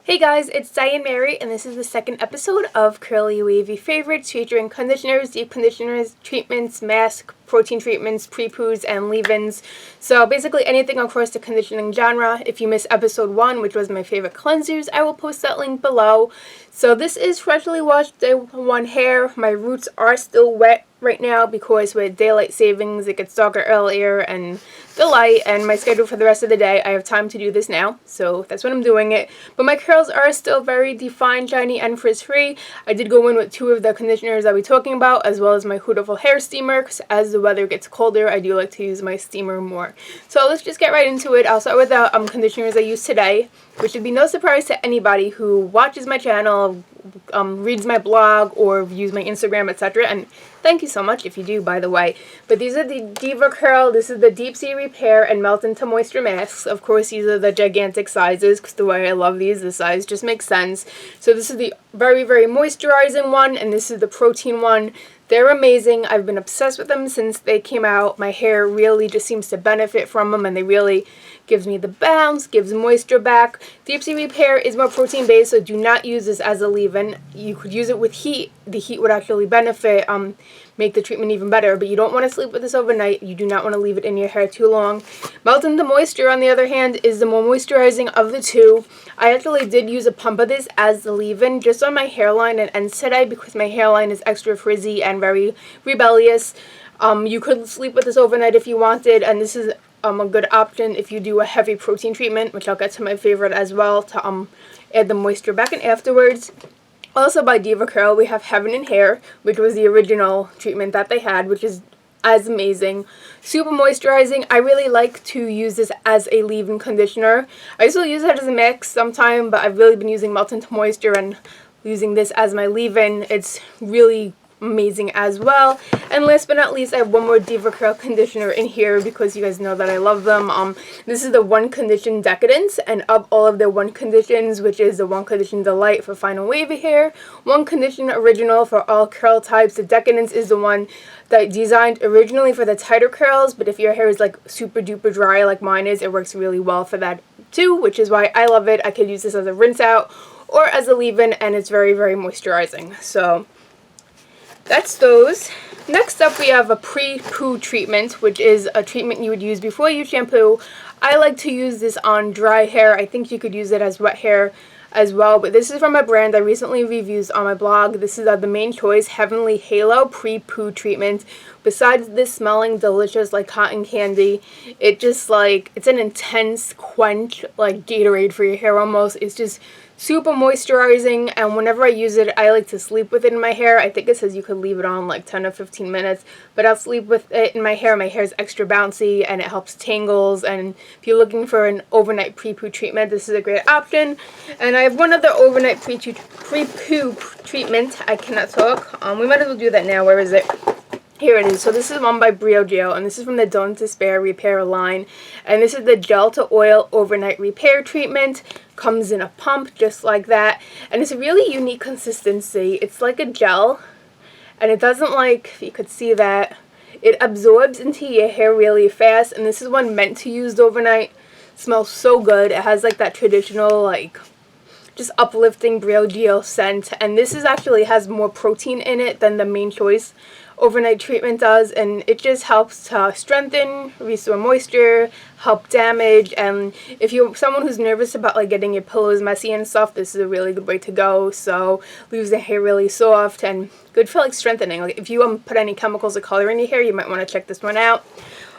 Hey guys, it's Diane Mary, and this is the second episode of Curly Wavy Favorites, featuring conditioners, deep conditioners, treatments, masks, protein treatments, pre-poos, and leave-ins. So basically anything across the conditioning genre. If you missed episode 1, which was my favorite cleansers, I will post that link below. So this is freshly washed day 1 hair. My roots are still wet right now because with daylight savings it gets darker earlier and the light, and my schedule for the rest of the day I have time to do this now, so that's when I'm doing it. But my curls are still very defined, shiny, and frizz-free. I did go in with 2 of the conditioners I'll be talking about, as well as my Beautiful hair steamer, because as the weather gets colder I do like to use my steamer more. So let's just get right into it. I'll start with the conditioners I use today, which should be no surprise to anybody who watches my channel, reads my blog, or views my Instagram, etc. And thank you so much if you do, by the way. But these are the DevaCurl. This is the Deep Sea Repair and Melt into Moisture masks. Of course, these are the gigantic sizes, because the way I love these, the size just makes sense. So this is the very, very moisturizing one, and this is the protein one. They're amazing. I've been obsessed with them since they came out. My hair really just seems to benefit from them, and they really gives me the bounce, gives moisture back. Deep Sea Repair is more protein based, so do not use this as a leave-in. You could use it with heat. The heat would actually benefit, make the treatment even better, but you don't want to sleep with this overnight. You do not want to leave it in your hair too long. Melt into Moisture, on the other hand, is the more moisturizing of the two. I actually did use a pump of this as the leave-in just on my hairline and ends today, because my hairline is extra frizzy and very rebellious. You could sleep with this overnight if you wanted, and this is a good option if you do a heavy protein treatment, which I'll get to my favorite as well, to add the moisture back in afterwards. Also by DevaCurl, we have Heaven in Hair, which was the original treatment that they had, which is as amazing. Super moisturizing. I really like to use this as a leave-in conditioner. I still use it as a mix sometime, but I've really been using Melt into Moisture and using this as my leave-in. It's really amazing as well. And last but not least, I have one more DevaCurl conditioner in here because you guys know that I love them. This is the One Condition Decadence, and of all of the One Conditions, which is the One Condition Delight for fine and wavy hair, One Condition Original for all curl types. The Decadence is the one that designed originally for the tighter curls, but if your hair is like super duper dry like mine is, it works really well for that too, which is why I love it. I could use this as a rinse out or as a leave-in, and it's very, very moisturizing. So that's those. Next up, we have a Pre-Poo treatment, which is a treatment you would use before you shampoo. I like to use this on dry hair. I think you could use it as wet hair as well, but this is from a brand I recently reviewed on my blog. This is the Main Choice Heavenly Halo Pre-Poo treatment. Besides this smelling delicious like cotton candy, it just like, it's an intense quench, like Gatorade for your hair almost. It's just super moisturizing, and whenever I use it, I like to sleep with it in my hair. I think it says you could leave it on like 10 or 15 minutes, but I'll sleep with it in my hair. My hair is extra bouncy, and it helps tangles, and if you're looking for an overnight pre-poo treatment, this is a great option. And I have one other overnight pre-poo treatment. I cannot talk. We might as well do that now. Where is it? Here it is. So this is one by Briogeo, and this is from the Don't Despair Repair line. And this is the Gel to Oil Overnight Repair Treatment. Comes in a pump just like that. And it's a really unique consistency. It's like a gel, and it doesn't, like, if you could see that, it absorbs into your hair really fast. And this is one meant to use overnight. It smells so good. It has like that traditional, like, just uplifting Briogeo scent. And this is actually has more protein in it than the Main Choice overnight treatment does, and it just helps to strengthen, restore moisture, help damage. And if you're someone who's nervous about like getting your pillows messy and stuff, this is a really good way to go. So leaves the hair really soft and good for like strengthening. Like if you put any chemicals or color in your hair, you might want to check this one out.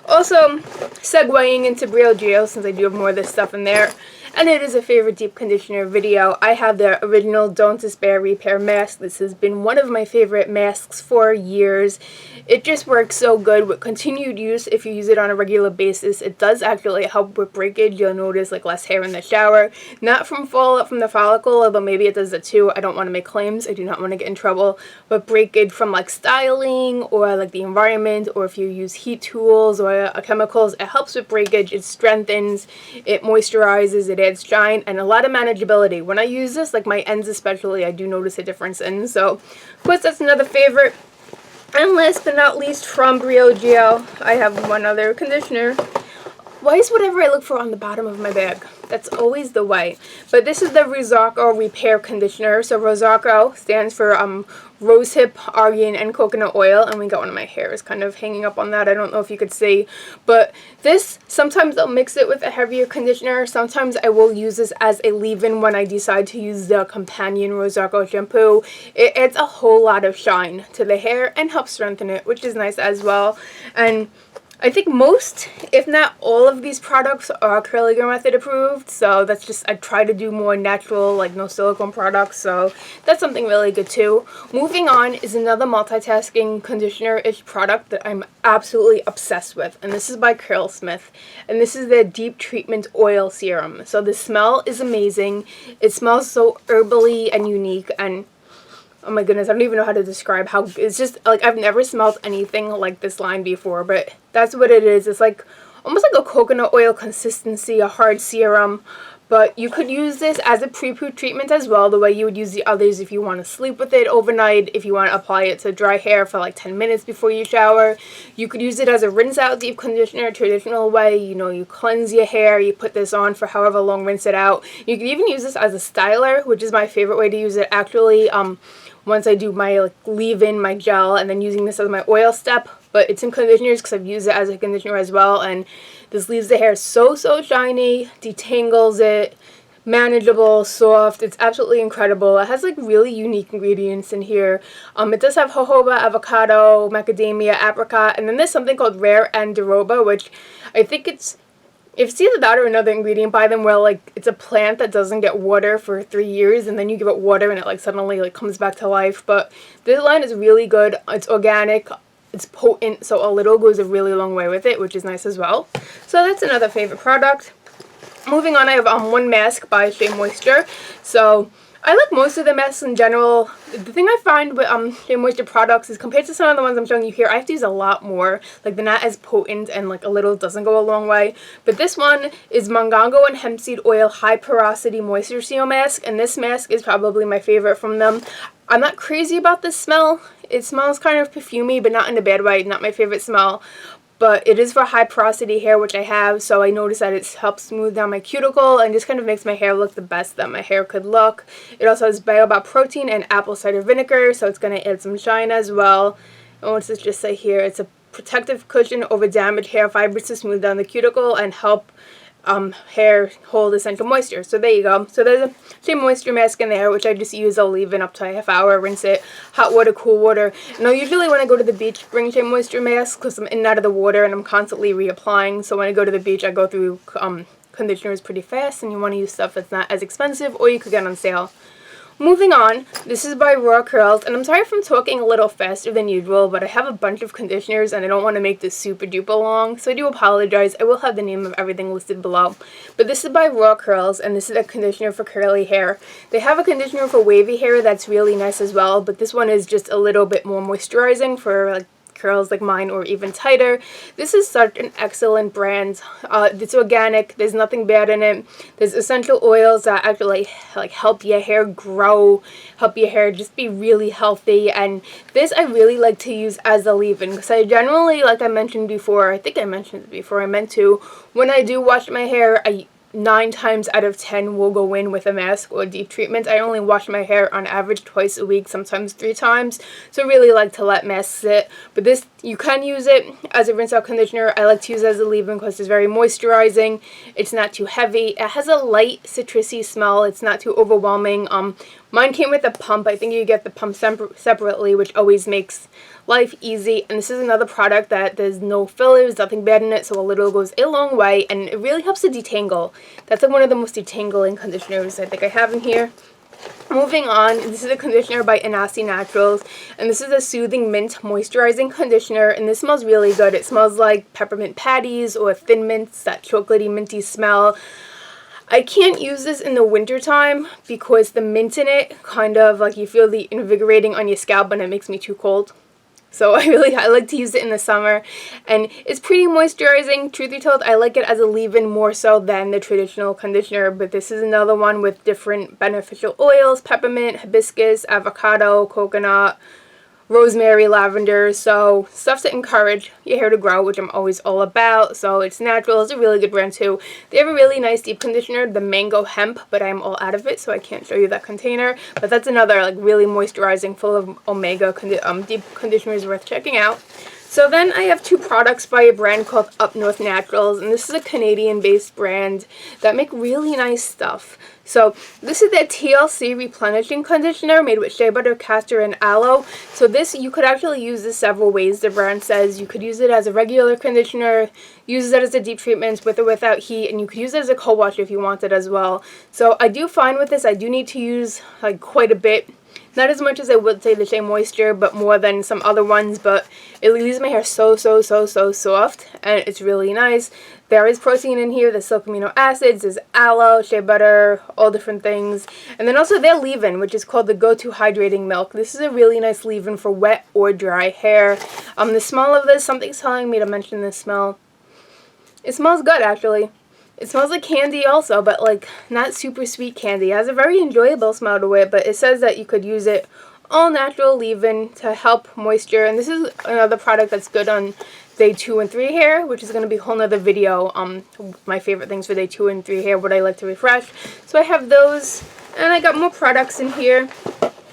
Also, segueing into Briogeo, since I do have more of this stuff in there, and it is a favorite deep conditioner video, I have the original Don't Despair Repair Mask. This has been one of my favorite masks for years. It just works so good with continued use. If you use it on a regular basis, it does actually help with breakage. You'll notice like less hair in the shower. Not from fallout from the follicle, although maybe it does that too. I don't want to make claims. I do not want to get in trouble. But breakage from like styling or like the environment, or if you use heat tools or chemicals, it helps with breakage. It strengthens, it moisturizes, it adds shine, and a lot of manageability. When I use this, like my ends especially, I do notice a difference in. So, of course, that's another favorite. And last but not least, from Briogeo, I have one other conditioner. Why is whatever I look for on the bottom of my bag? That's always the way. But this is the Rosarco Repair Conditioner. So Rosarco stands for rosehip, argan, and coconut oil. And we got one of my hairs kind of hanging up on that. I don't know if you could see. But this, sometimes I'll mix it with a heavier conditioner. Sometimes I will use this as a leave-in when I decide to use the companion Rosarco shampoo. It adds a whole lot of shine to the hair and helps strengthen it, which is nice as well. And I think most, if not all of these products are Curly Girl Method approved, so that's just, I try to do more natural, like no silicone products, so that's something really good too. Moving on is another multitasking conditioner-ish product that I'm absolutely obsessed with, and this is by CurlSmith, and this is the Deep Treatment Oil Serum. So the smell is amazing. It smells so herbally and unique, and oh my goodness, I don't even know how to describe how, it's just, like, I've never smelled anything like this line before, but that's what it is. It's like, almost like a coconut oil consistency, a hard serum, but you could use this as a pre-poo treatment as well, the way you would use the others if you want to sleep with it overnight, if you want to apply it to dry hair for like 10 minutes before you shower. You could use it as a rinse-out deep conditioner, traditional way, you know, you cleanse your hair, you put this on for however long, rinse it out. You could even use this as a styler, which is my favorite way to use it, actually. Once I do my like leave-in, my gel, and then using this as my oil step. But it's in conditioners because I've used it as a conditioner as well, and this leaves the hair so shiny, detangles it, manageable, soft. It's absolutely incredible. It has like really unique ingredients in here. It does have jojoba, avocado, macadamia, apricot, and then there's something called rare andiroba, which I think it's either that or another ingredient by them where like it's a plant that doesn't get water for 3 years, and then you give it water and it like suddenly like comes back to life. But this line is really good. It's organic, it's potent, so a little goes a really long way with it, which is nice as well. So that's another favorite product. Moving on, I have one mask by Shea Moisture. So I like most of the masks in general. The thing I find with SheaMoisture products is compared to some of the ones I'm showing you here, I have to use a lot more. Like, they're not as potent, and like a little doesn't go a long way. But this one is Mangongo and Hemp Seed Oil High Porosity Moisture Seal Mask, and this mask is probably my favorite from them. I'm not crazy about this smell. It smells kind of perfumey, but not in a bad way. Not my favorite smell. But it is for high porosity hair, which I have, so I noticed that it helps smooth down my cuticle and just kind of makes my hair look the best that my hair could look. It also has baobab protein and apple cider vinegar, so it's going to add some shine as well. And what's this just say here? It's a protective cushion over damaged hair fibers to smooth down the cuticle and help hair hold essential moisture. So there you go. So there's a Shea Moisture mask in there, which I just use. I'll leave it up to a half hour, rinse it, hot water, cool water. And I'll usually, when I go to the beach, bring Shea Moisture mask because I'm in and out of the water and I'm constantly reapplying. So when I go to the beach, I go through conditioners pretty fast, and you want to use stuff that's not as expensive or you could get on sale. Moving on, this is by Raw Curls, and I'm sorry if I'm talking a little faster than usual, but I have a bunch of conditioners and I don't want to make this super duper long, so I do apologize. I will have the name of everything listed below. But this is by Raw Curls, and this is a conditioner for curly hair. They have a conditioner for wavy hair that's really nice as well, but this one is just a little bit more moisturizing for like curls like mine or even tighter. This is such an excellent brand. It's organic. There's nothing bad in it. There's essential oils that actually like help your hair grow, help your hair just be really healthy. And this I really like to use as a leave-in because I generally, like I mentioned before, I think I mentioned it before, I meant to, when I do wash my hair, 9 times out of 10 will go in with a mask or deep treatment. I only wash my hair on average twice a week, sometimes 3 times. So I really like to let masks sit. But this, you can use it as a rinse out conditioner. I like to use it as a leave-in because it's very moisturizing. It's not too heavy. It has a light citrusy smell. It's not too overwhelming. Mine came with a pump. I think you get the pump separately, which always makes life easy. And this is another product that there's no fillers, nothing bad in it, so a little goes a long way, and it really helps to detangle. That's like one of the most detangling conditioners I think I have in here. Moving on, this is a conditioner by Anastasia Naturals, and this is a soothing mint moisturizing conditioner, and this smells really good. It smells like peppermint patties or thin mints, that chocolatey minty smell. I can't use this in the winter time because the mint in it kind of like you feel the invigorating on your scalp and it makes me too cold. So I like to use it in the summer, and it's pretty moisturizing. Truth be told, I like it as a leave-in more so than the traditional conditioner, but this is another one with different beneficial oils: peppermint, hibiscus, avocado, coconut, rosemary, lavender, so stuff to encourage your hair to grow, which I'm always all about. So it's natural. It's a really good brand too. They have a really nice deep conditioner, the Mango Hemp, but I'm all out of it, so I can't show you that container. But that's another like really moisturizing, full of omega deep conditioners worth checking out. So then I have two products by a brand called Up North Naturals, and this is a Canadian-based brand that make really nice stuff. So this is their TLC Replenishing Conditioner made with shea butter, castor, and aloe. So this, you could actually use this several ways, the brand says. You could use it as a regular conditioner, use it as a deep treatment with or without heat, and you could use it as a cold wash if you wanted as well. So I do find with this, I do need to use like quite a bit. Not as much as I would say the SheaMoisture, but more than some other ones, but it leaves my hair so soft, and it's really nice. There is protein in here, there's silk amino acids, there's aloe, shea butter, all different things. And then also their leave-in, which is called the Go-To Hydrating Milk. This is a really nice leave-in for wet or dry hair. The smell of this, something's telling me to mention this smell. It smells good, actually. It smells like candy also, but like not super sweet candy. It has a very enjoyable smell to it, but it says that you could use it all natural leave-in to help moisture. And this is another product that's good on day 2 and 3 hair, which is going to be a whole nother video. My favorite things for day 2 and 3 hair, what I like to refresh. So I have those, and I got more products in here.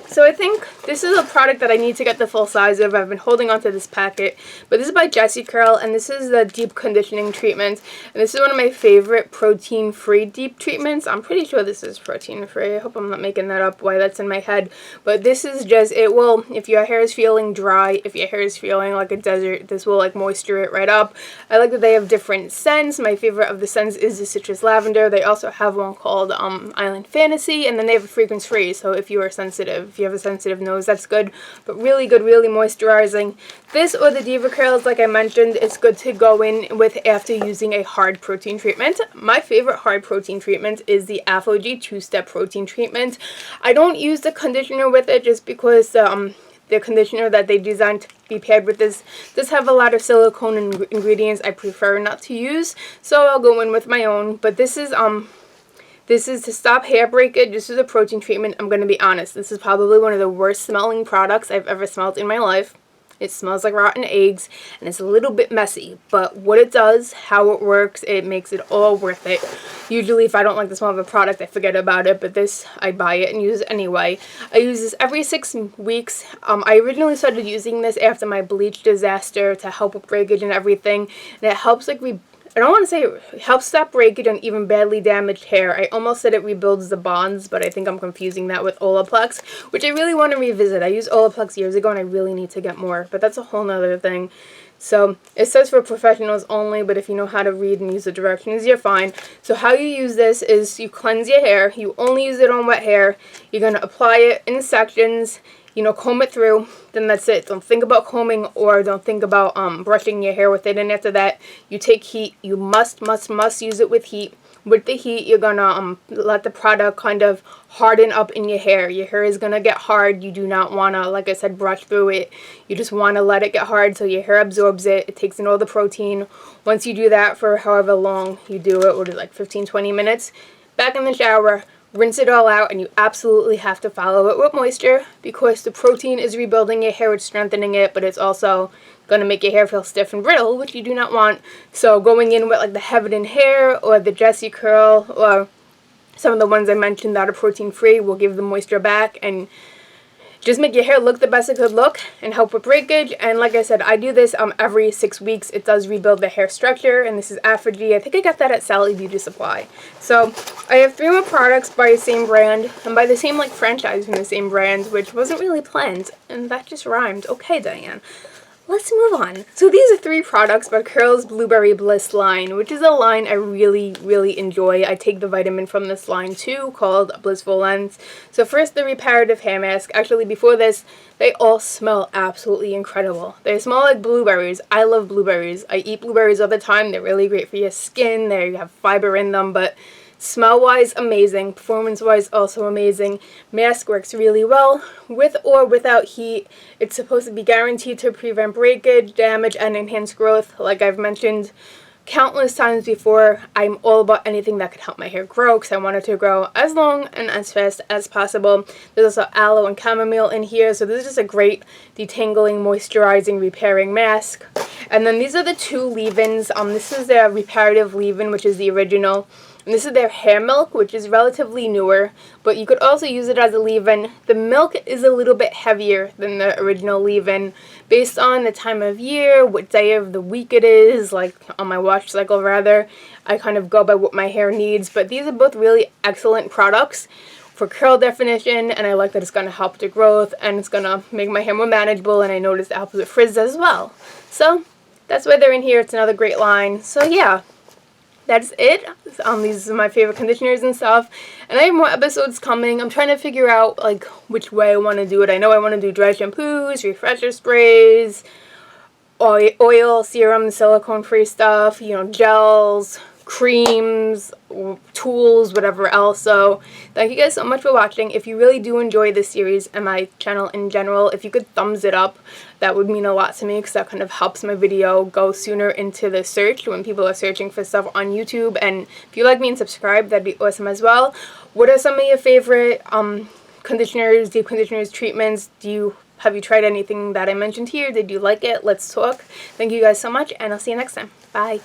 So I think this is a product that I need to get the full size of. I've been holding on to this packet, but this is by Jessie Curl, and this is the deep conditioning treatment. And this is one of my favorite protein-free deep treatments. I'm pretty sure this is protein-free. I hope I'm not making that up why that's in my head. But this is just, it will, if your hair is feeling dry, if your hair is feeling like a desert, this will like moisture it right up. I like that they have different scents. My favorite of the scents is the citrus lavender. They also have one called Island Fantasy, and then they have a fragrance-free. So if you are sensitive, if you have a sensitive nose, that's good, but really good, really moisturizing. This or the DevaCurls, like I mentioned, it's good to go in with after using a hard protein treatment. My favorite hard protein treatment is the Apogee 2-step protein treatment. I don't use the conditioner with it just because the conditioner that they designed to be paired with this does have a lot of silicone ingredients I prefer not to use, so I'll go in with my own. But this is to stop hair breakage. This is a protein treatment. I'm going to be honest. This is probably one of the worst smelling products I've ever smelled in my life. It smells like rotten eggs, and it's a little bit messy. But what it does, how it works, it makes it all worth it. Usually if I don't like the smell of a product, I forget about it. But this, I buy it and use it anyway. I use this every 6 weeks. I originally started using this after my bleach disaster to help with breakage and everything. And it helps like I don't want to say it helps stop breakage on even badly damaged hair. I almost said it rebuilds the bonds, but I think I'm confusing that with Olaplex, which I really want to revisit. I used Olaplex years ago and I really need to get more, but that's a whole nother thing. So it says for professionals only, but if you know how to read and use the directions, you're fine. So how you use this is you cleanse your hair. You only use it on wet hair. You're going to apply it in sections. You know, comb it through, then that's it. Don't think about combing or don't think about brushing your hair with it. And after that, you take heat. You must use it with heat. With the heat, you're gonna let the product kind of harden up in your hair. Your hair is gonna get hard. You do not wanna, like I said, brush through it. You just wanna let it get hard so your hair absorbs it. It takes in all the protein. Once you do that for however long you do it, what is it, like 15-20 minutes, back in the shower, rinse it all out, and you absolutely have to follow it with moisture because the protein is rebuilding your hair, it's strengthening it, but it's also going to make your hair feel stiff and brittle, which you do not want. So going in with like the Heaven Hair or the Jessie Curl or some of the ones I mentioned that are protein free will give the moisture back and just make your hair look the best it could look and help with breakage. And like I said, I do this every 6 weeks. It does rebuild the hair structure, and this is Apogee. I think I got that at Sally Beauty Supply. So I have 3 more products by the same brand and by the same like franchise from the same brand, which wasn't really planned, and that just rhymed. Okay, Diane. Let's move on. So these are 3 products by Curl's Blueberry Bliss line, which is a line I really enjoy. I take the vitamin from this line too, called Blissful Lens. So first, the reparative hair mask. Actually, before this, they all smell absolutely incredible. They smell like blueberries. I love blueberries. I eat blueberries all the time. They're really great for your skin. They have fiber in them, but smell-wise, amazing. Performance-wise, also amazing. Mask works really well, with or without heat. It's supposed to be guaranteed to prevent breakage, damage, and enhance growth, like I've mentioned countless times before, I'm all about anything that could help my hair grow because I want it to grow as long and as fast as possible. There's also aloe and chamomile in here, so this is just a great detangling, moisturizing, repairing mask. And then these are the two leave-ins. This is their reparative leave-in, which is the original. And this is their hair milk, which is relatively newer, but you could also use it as a leave-in. The milk is a little bit heavier than the original leave-in based on the time of year, what day of the week it is, like on my wash cycle rather. I kind of go by what my hair needs, but these are both really excellent products for curl definition, and I like that it's going to help the growth and it's going to make my hair more manageable, and I noticed it helps with frizz as well. So that's why they're in here. It's another great line. So yeah. That's it. These are my favorite conditioners and stuff. And I have more episodes coming. I'm trying to figure out, like, which way I want to do it. I know I want to do dry shampoos, refresher sprays, oil, serum, silicone-free stuff, you know, gels, creams, tools, whatever else. So thank you guys so much for watching. If you really do enjoy this series and my channel in general, if you could thumbs it up, that would mean a lot to me because that kind of helps my video go sooner into the search when people are searching for stuff on YouTube. And if you like me and subscribe, that'd be awesome as well. What are some of your favorite conditioners, deep conditioners, treatments? Have you tried anything that I mentioned here? Did you like it? Let's talk. Thank you guys so much, and I'll see you next time. Bye.